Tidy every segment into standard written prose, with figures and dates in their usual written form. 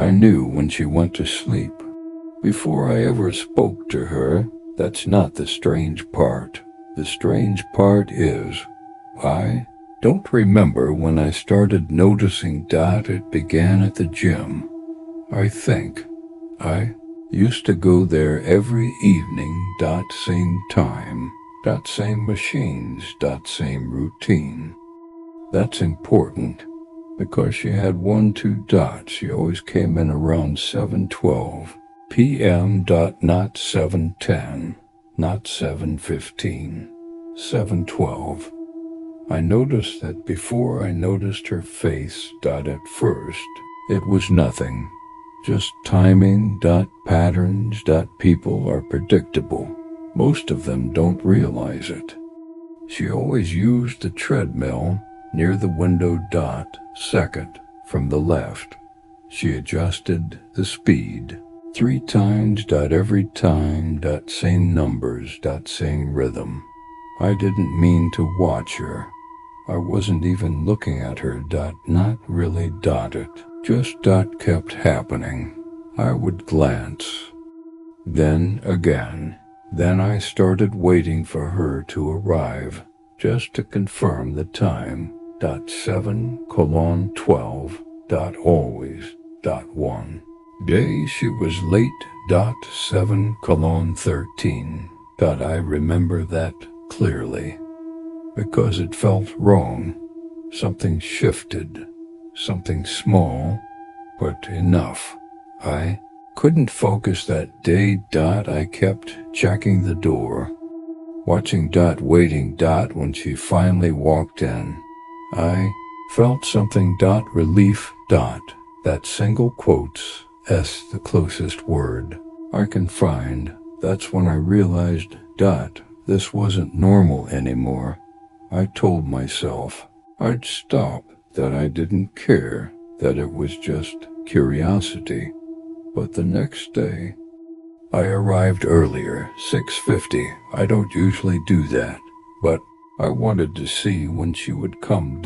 I knew when she went to sleep. Before I ever spoke to her, that's not the strange part. The strange part is, I don't remember when I started noticing that it began at the gym. I think I used to go there every evening, same time, same machines, same routine. That's important, because she had 1-2. She always came in around 7:12 p.m. Not 7:10, not 7:15, 7:12. I noticed that before I noticed her face. At first, it was nothing. Just timing. Patterns. People are predictable. Most of them don't realize it. She always used the treadmill near the window. Second from the left. She adjusted the speed 3 times. Every time. Same numbers. Same rhythm. I didn't mean to watch her. I wasn't even looking at her. Not really. It just kept happening. I would glance. Then again. Then I started waiting for her to arrive, just to confirm the time. 7:12. Always. One day she was late. 7:13. I remember that clearly, because it felt wrong. Something shifted. Something small, but enough. I couldn't focus that day. I kept checking the door, watching. Waiting. When she finally walked in, I felt something. Relief. That single quotes S, the closest word I can find. That's when I realized. This wasn't normal anymore. I told myself I'd stop, that I didn't care, that it was just curiosity. But the next day, I arrived earlier, 6:50. I don't usually do that, but I wanted to see when she would come.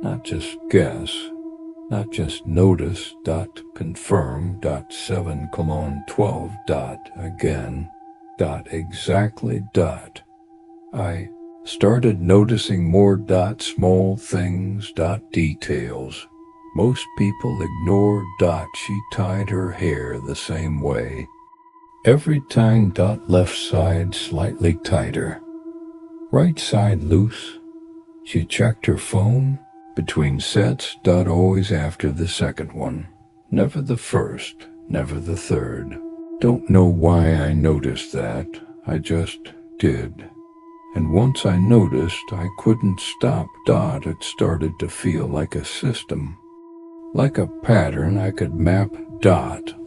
Not just guess, not just notice. Confirm. 7:12. Again. Exactly. I started noticing more. Small things. Details. Most people ignore. She tied her hair the same way. Every time. Left side slightly tighter. Right side loose. She checked her phone between sets. Always after the second one. Never the first. Never the third. Don't know why I noticed that. I just did. And once I noticed, I couldn't stop. It started to feel like a system. Like a pattern I could map.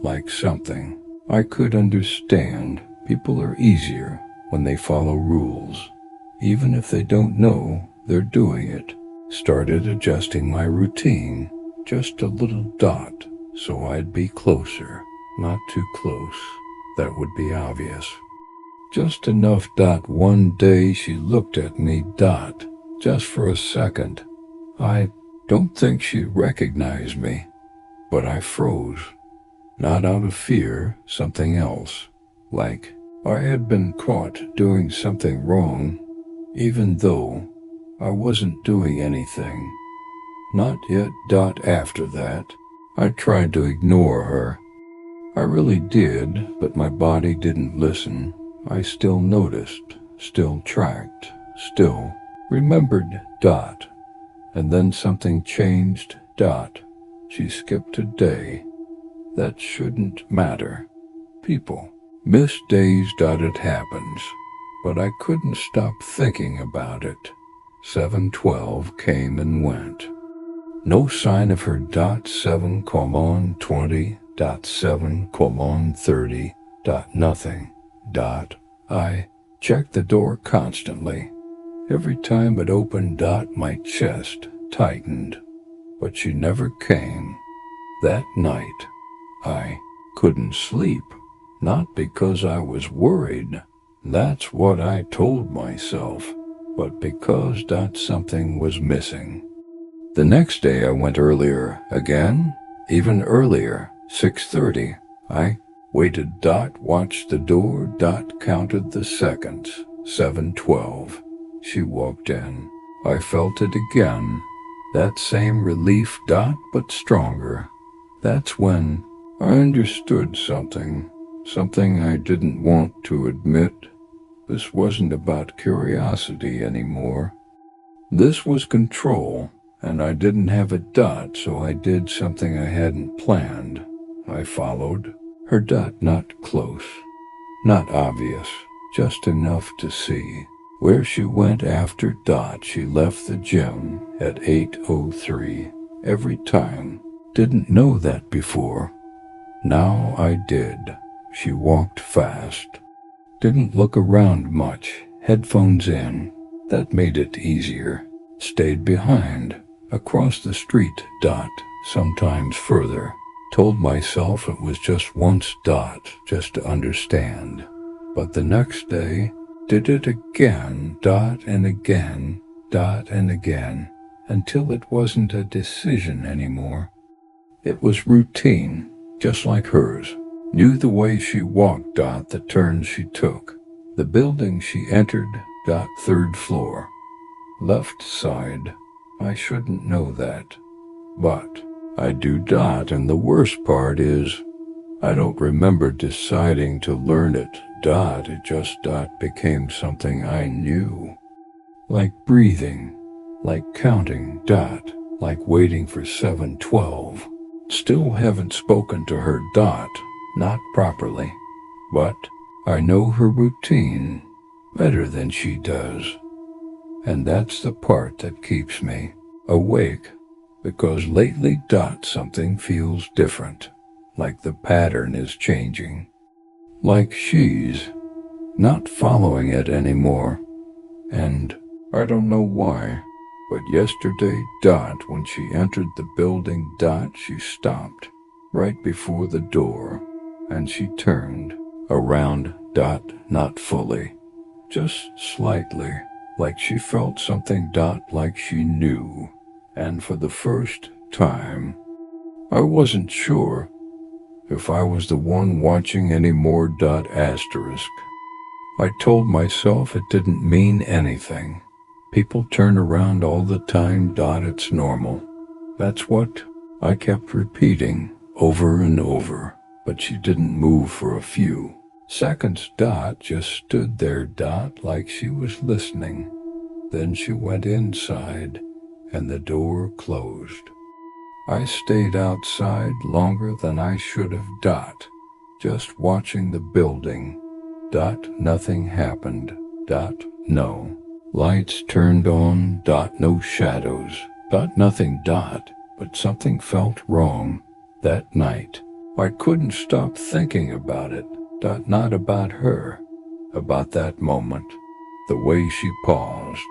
Like something I could understand. People are easier when they follow rules, even if they don't know they're doing it. Started adjusting my routine, just a little. So I'd be closer, not too close. That would be obvious. Just enough. One day she looked at me. Just for a second. I don't think she recognized me, but I froze. Not out of fear, something else. Like I had been caught doing something wrong, even though I wasn't doing anything. Not yet. After that, I tried to ignore her. I really did, but my body didn't listen. I still noticed, still tracked, still remembered. And then something changed. She skipped a day. That shouldn't matter. People miss days. It happens. But I couldn't stop thinking about it. 7:12 came and went. No sign of her. 7:20. 7:30. Nothing. I checked the door constantly. Every time it opened. My chest tightened. But she never came. That night, I couldn't sleep. Not because I was worried. That's what I told myself. But because something was missing. The next day I went earlier again, even earlier, 6:30. I waited. Watched the door. Counted the seconds. 7:12. She walked in. I felt it again. That same relief. But stronger. That's when I understood something. Something I didn't want to admit. This wasn't about curiosity anymore. This was control, and I didn't have a. So I did something I hadn't planned. I followed her. Not close, not obvious, just enough to see where she went after. She left the gym at 8:03 every time. Didn't know that before. Now I did. She walked fast. Didn't look around much. Headphones in. That made it easier. Stayed behind. Across the street. Sometimes further. Told myself it was just once. Just to understand. But the next day, did it again. And again. And again. Until it wasn't a decision anymore. It was routine, just like hers. Knew the way she walked. The turns she took. The building she entered. 3rd floor. Left side. I shouldn't know that. But I do. And the worst part is, I don't remember deciding to learn it. It just. Became something I knew. Like breathing. Like counting. Like waiting for 7:12. Still haven't spoken to her. Not properly. But I know her routine better than she does. And that's the part that keeps me awake. Because lately. Something feels different. Like the pattern is changing. Like she's not following it anymore. And I don't know why. But yesterday. When she entered the building. She stopped right before the door. And she turned around. Not fully. Just slightly. Like she felt something. Like she knew. And for the first time, I wasn't sure if I was the one watching anymore. Asterisk. I told myself it didn't mean anything. People turn around all the time. It's normal. That's what I kept repeating over and over. But she didn't move for a few seconds. Just stood there. Like she was listening. Then she went inside, and the door closed. I stayed outside longer than I should have. Just watching the building. Nothing happened. No lights turned on. No shadows. Nothing. But something felt wrong that night. I couldn't stop thinking about it. Not about her. About that moment. The way she paused.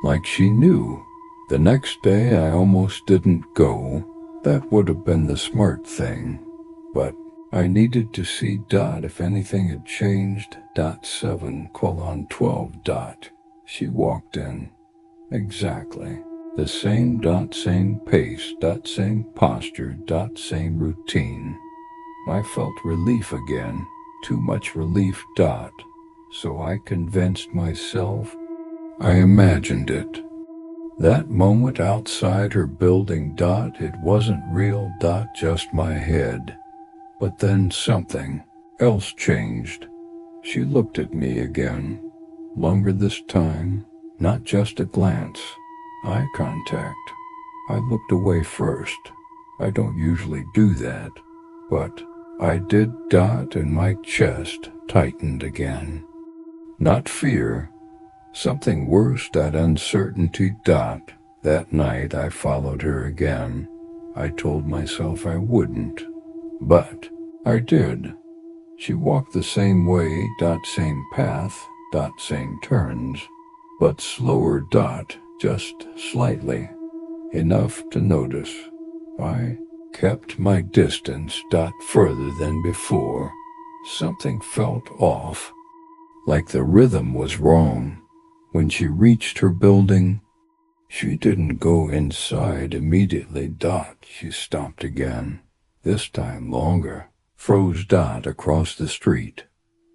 Like she knew. The next day I almost didn't go. That would have been the smart thing. But I needed to see. If anything had changed. 7:12. She walked in. Exactly. The same. Same pace. Same posture. Same routine. I felt relief again. Too much relief. So I convinced myself. I imagined it. That moment outside her building. It wasn't real. Just my head. But then something else changed. She looked at me again. Longer this time. Not just a glance. Eye contact. I looked away first. I don't usually do that. But I did. And my chest tightened again. Not fear. Something worse. Uncertainty. That night I followed her again. I told myself I wouldn't. But I did. She walked the same way. Same path. Same turns. But slower. Just slightly. Enough to notice. I kept my distance. Further than before. Something felt off. Like the rhythm was wrong. When she reached her building, she didn't go inside immediately. She stopped again. this time longer, froze Dot across the street.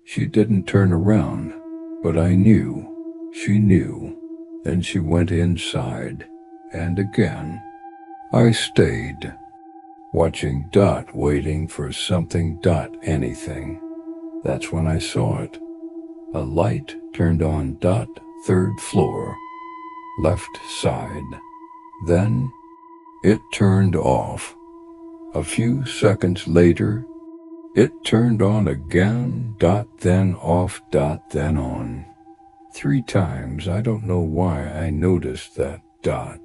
She didn't turn around, but I knew. She knew. Then she went inside, and again. I stayed, watching Dot, waiting for something. Dot, anything. That's when I saw it. A light turned on. Dot, third floor, left side. Then it turned off. A few seconds later, it turned on again. Dot, then off. Dot, then on. 3 times. I don't know why I noticed that. Dot,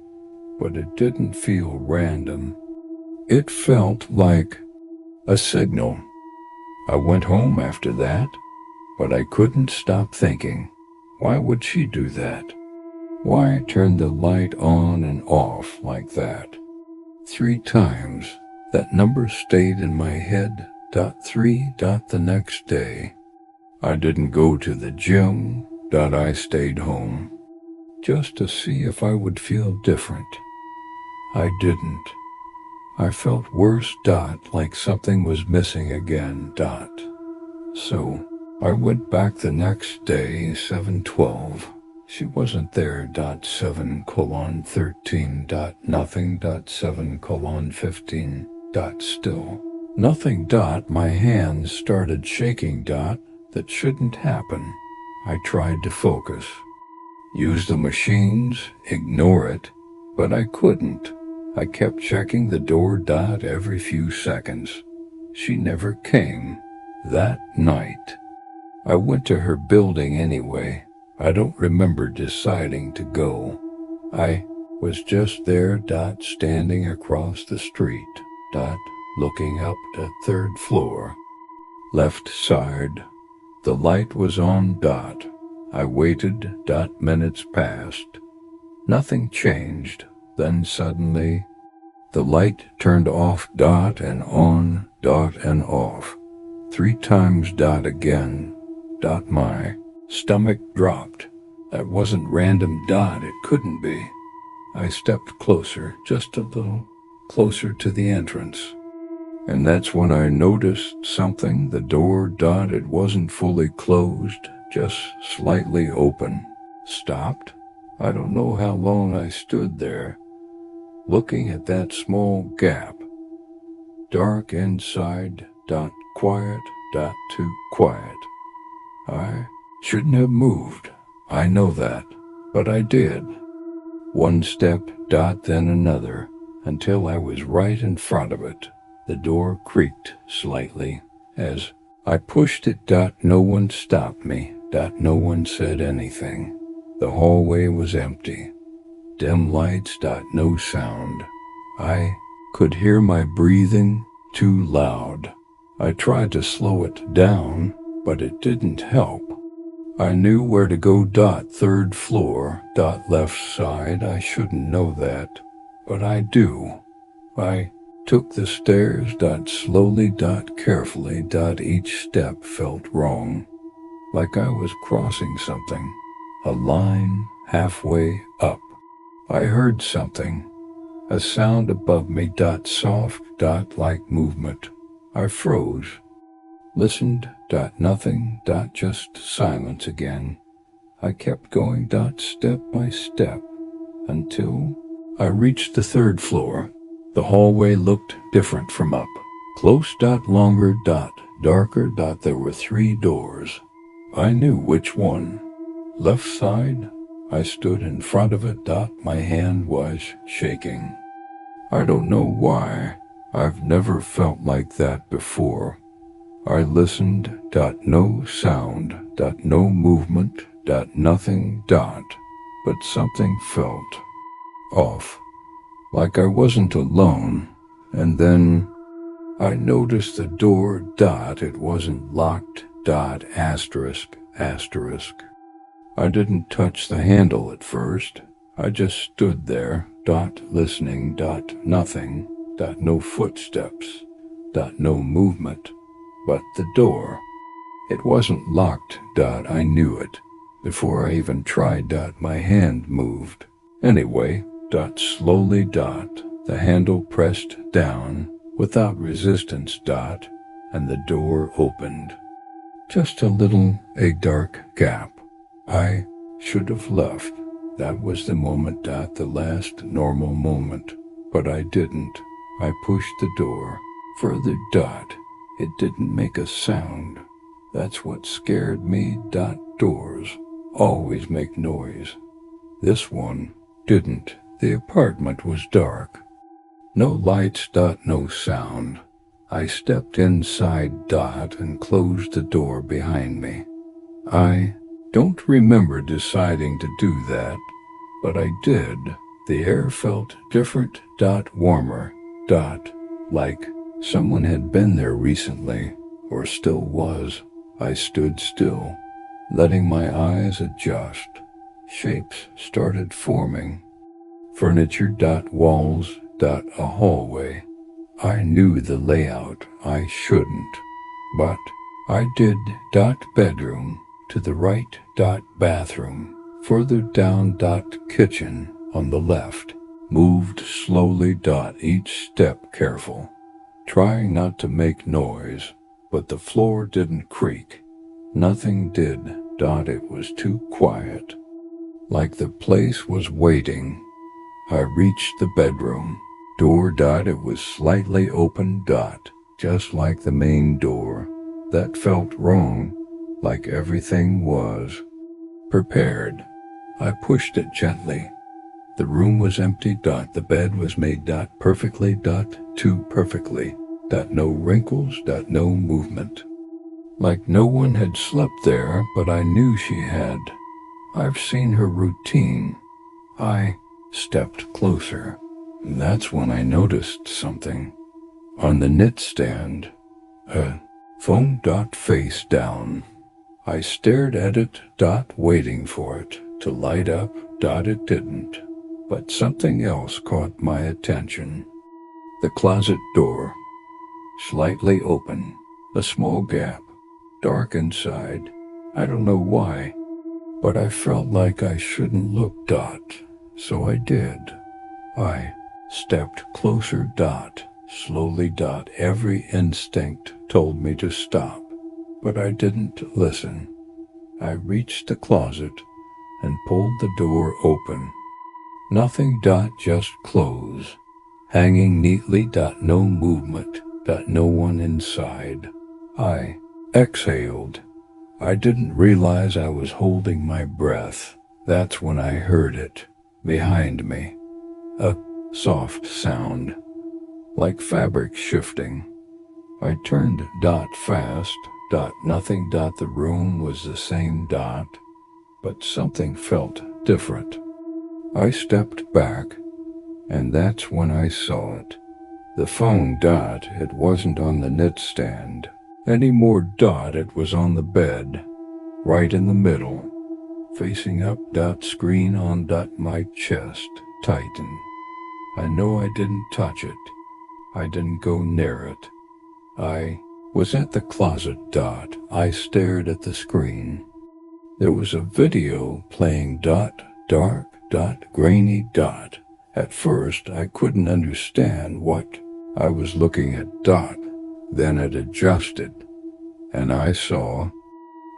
but it didn't feel random. It felt like a signal. I went home after that, but I couldn't stop thinking, why would she do that? Why turn the light on and off like that? 3 times. That number stayed in my head. 3. The next day, I didn't go to the gym. I stayed home, just to see if I would feel different. I didn't. I felt worse. Like something was missing again. So I went back the next day, 7:12. She wasn't there. 7:13. Nothing. 7:15. Still nothing. My hands started shaking. That shouldn't happen. I tried to focus, use the machines, ignore it, but I couldn't. I kept checking the door. Every few seconds. She never came. That night, I went to her building anyway. I don't remember deciding to go. I was just there. Standing across the street. Looking up at third floor, left side. The light was on. I waited. Minutes passed. Nothing changed. Then suddenly, the light turned off. And on. And off. 3 times. Again. My stomach dropped. That wasn't random. It couldn't be. I stepped closer, just a little closer to the entrance. And that's when I noticed something. The door. It wasn't fully closed, just slightly open. Stopped. I don't know how long I stood there, looking at that small gap. Dark inside. Quiet. Too quiet. I shouldn't have moved. I know that, but I did. 1 step. Then another, until I was right in front of it. The door creaked slightly as I pushed it. No one stopped me. No one said anything. The hallway was empty. Dim lights. No sound. I could hear my breathing, too loud. I tried to slow it down, but it didn't help. I knew where to go. Third floor. Left side. I shouldn't know that, but I do. I took the stairs. Slowly. Carefully. Each step felt wrong, like I was crossing something. A line halfway up. I heard something. A sound above me. Soft. Like movement. I froze. Listened. Nothing. Just silence again. I kept going. Step by step, until I reached the third floor. The hallway looked different from up. Close. Longer. Darker. There were 3 doors. I knew which one. Left side. I stood in front of it. My hand was shaking. I don't know why. I've never felt like that before. I listened. No sound. No movement. Nothing. But something felt off, like I wasn't alone. And then I noticed the door. It wasn't locked. Asterisk. I didn't touch the handle at first. I just stood there. Listening. Nothing. No footsteps. No movement. But the door, it wasn't locked. I knew it. Before I even tried. My hand moved. Anyway. Slowly. The handle pressed down. without resistance, dot, and the door opened. Just a little, a dark gap. I should have left. That was the moment, dot, the last normal moment. But I didn't. I pushed the door further, dot. It didn't make a sound. That's what scared me, dot. Doors always make noise. This one didn't. The apartment was dark. No lights, dot, no sound. I stepped inside, dot, and closed the door behind me. I don't remember deciding to do that, but I did. The air felt different, dot, warmer, dot, like someone had been there recently, or still was. I stood still, letting my eyes adjust. Shapes started forming. Furniture, dot, walls, dot, a hallway. I knew the layout. I shouldn't, but I did, dot, bedroom, to the right, dot, bathroom, further down, dot, kitchen, on the left. Moved slowly, dot, each step careful, trying not to make noise, but the floor didn't creak. Nothing did, dot, it was too quiet, like the place was waiting. I reached the bedroom door, dot, it was slightly open, dot, just like the main door. That felt wrong, like everything was prepared. I pushed it gently. The room was empty, dot, the bed was made, dot, perfectly, dot, too perfectly, dot, no wrinkles, dot, no movement. Like no one had slept there, but I knew she had. I've seen her routine. I stepped closer. That's when I noticed something. On the knit stand, a phone, dot, face down. I stared at it, dot, waiting for it to light up, dot, it didn't. But something else caught my attention. The closet door, slightly open, a small gap, dark inside. I don't know why, but I felt like I shouldn't look, dot, so I did. I stepped closer, dot, slowly, dot. Every instinct told me to stop, but I didn't listen. I reached the closet and pulled the door open. Nothing, dot, just clothes, hanging neatly, dot, no movement, dot, no one inside. I exhaled. I didn't realize I was holding my breath. That's when I heard it, behind me. A soft sound, like fabric shifting. I turned, dot, fast, dot, nothing, dot, the room was the same, dot, but something felt different. I stepped back, and that's when I saw it. The phone, dot, it wasn't on the knit stand anymore, dot, it was on the bed, right in the middle, facing up, dot, screen on, dot, my chest tightened. I know I didn't touch it. I didn't go near it. I was at the closet, dot. I stared at the screen. There was a video playing, dot, dark, dot, grainy, dot. At first, I couldn't understand what I was looking at, dot. Then it adjusted, and I saw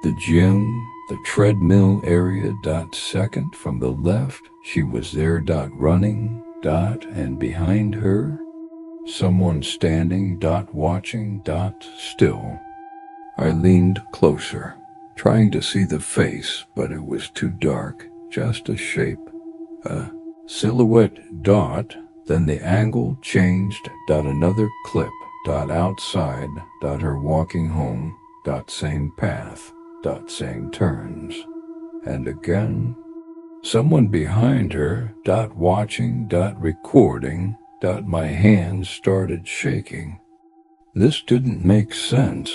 the gym, the treadmill area, dot, second from the left. She was there, dot, running, dot, and behind her, someone standing, dot, watching, dot, still. I leaned closer, trying to see the face, but it was too dark, just a shape, a silhouette, dot. Then the angle changed, dot, another clip, dot, outside, dot, her walking home, dot, same path, dot, same turns. And again, someone behind her, dot, watching, dot, recording, dot, my hands started shaking. This didn't make sense.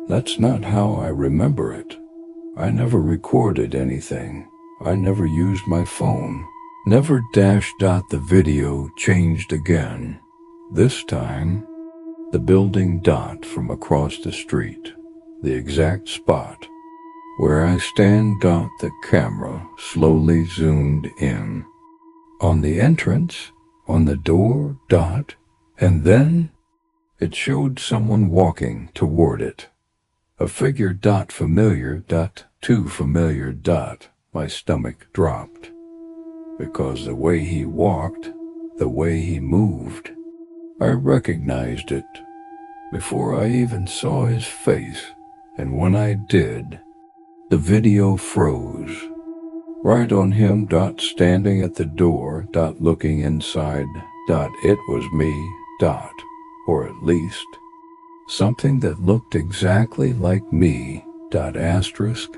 That's not how I remember it. I never recorded anything. I never used my phone. Never dash, dot, the video changed again. This time, the building, dot, from across the street, the exact spot where I stand, dot, the camera slowly zoomed in. On the entrance, on the door, dot, and then It showed someone walking toward it. A figure familiar too familiar. My stomach dropped. Because the way he walked, the way he moved, I recognized it before I even saw his face, and when I did, the video froze. Right on him, standing at the door, looking inside, it was me, or at least something that looked exactly like me, asterisk.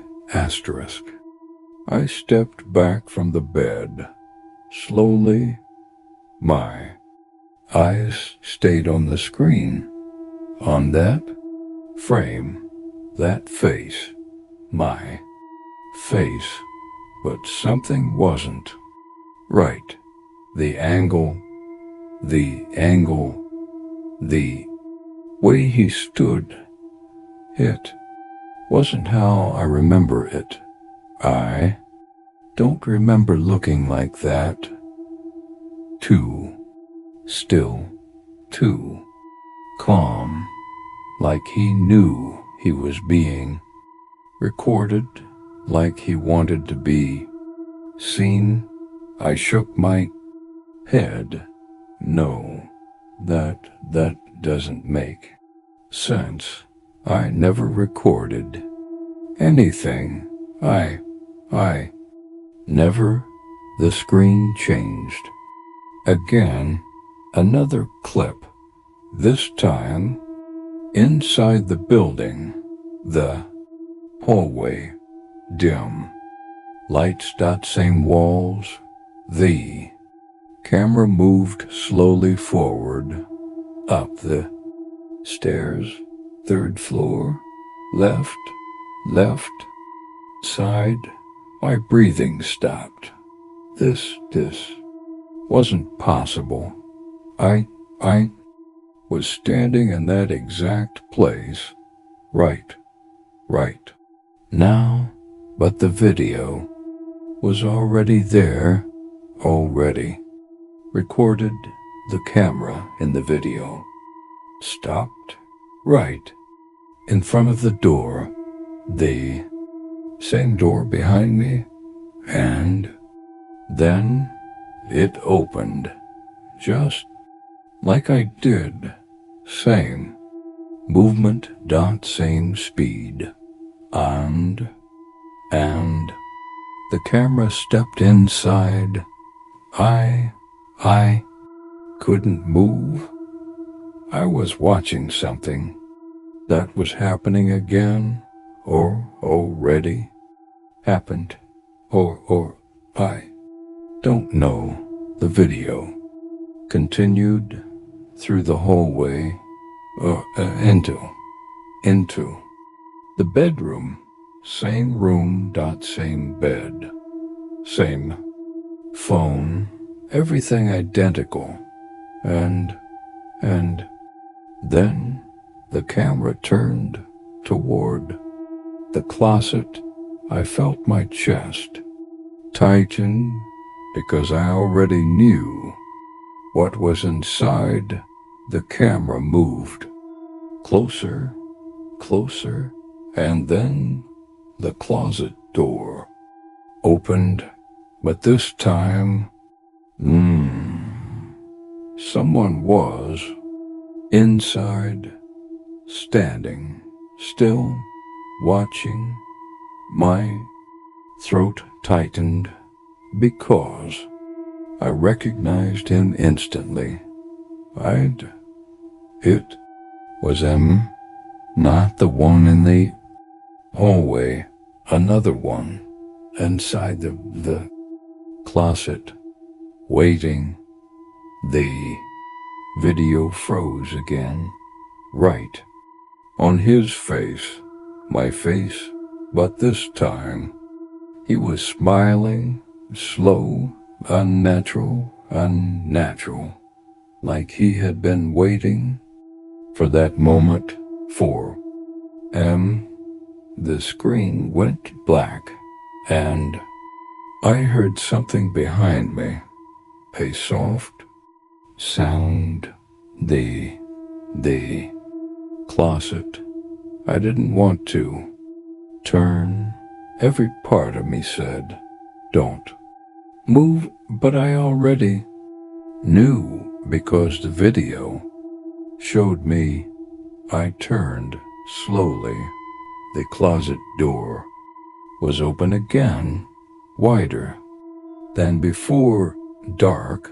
I stepped back from the bed. Slowly, my eyes stayed on the screen, on that frame, that face, my face, but something wasn't right. The angle, the way he stood, it wasn't how I remember it. I don't remember looking like that. Too still, too calm, like he knew he was being recorded, like he wanted to be seen. I shook my head. No, that doesn't make sense. I never recorded anything. I never. The screen changed. Again, another clip. This time, inside the building, the hallway, dim. Lights. Same walls. The camera moved slowly forward, up the stairs, 3rd floor, left, side. My breathing stopped. This wasn't possible. I was standing in that exact place, right now, but the video was already there, recorded. The camera in the video stopped right in front of the door, the same door behind me, and then it opened, just like I did. Same movement, same speed, and the camera stepped inside. I couldn't move. I was watching something that was happening again, or already happened, or I don't know. The video continued through the hallway, into the bedroom. Same room, same bed, same phone, everything identical. And then the camera turned toward the closet. I felt my chest tighten because I already knew what was inside. The camera moved closer, and then the closet door opened, but this time, someone was inside, standing still, watching. My throat tightened because I recognized him instantly. It was him, not the one in the hallway, another one inside the closet, waiting. The video froze again, right on his face, my face, but this time he was smiling, slow, unnatural, like he had been waiting for that moment. The screen went black, and I heard something behind me, a soft sound, the The closet. I didn't want to turn. Every part of me said, don't move, but I already knew because the video showed me. I turned slowly. The closet door was open again, wider than before, dark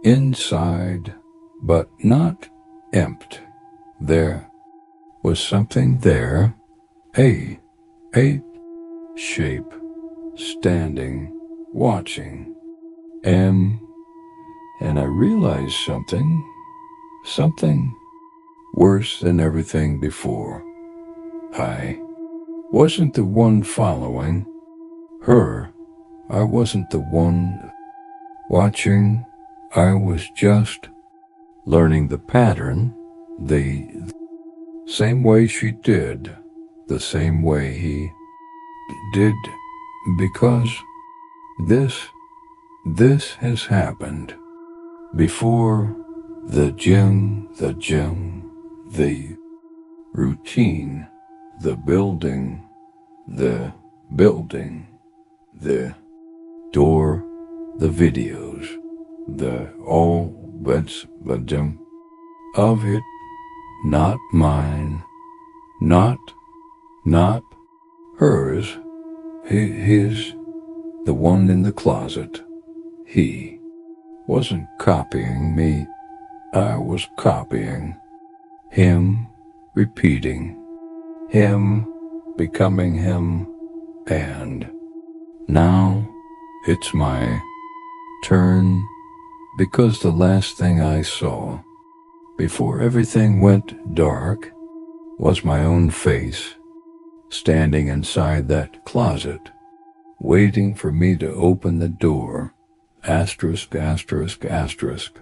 inside, but not empty. There was something there, a shape, standing, watching, and I realized something worse than everything before. I wasn't the one following her. I wasn't the one watching. I was just learning the pattern, the same way she did, the same way he did, because this has happened before. The gym, the routine, the building, the door, the videos, the gym of it, not mine, not hers, his, the one in the closet. He wasn't copying me. I was copying him, repeating him, becoming him, and now it's my turn, because the last thing I saw before everything went dark was my own face standing inside that closet, waiting for me to open the door. Asterisk, asterisk, asterisk.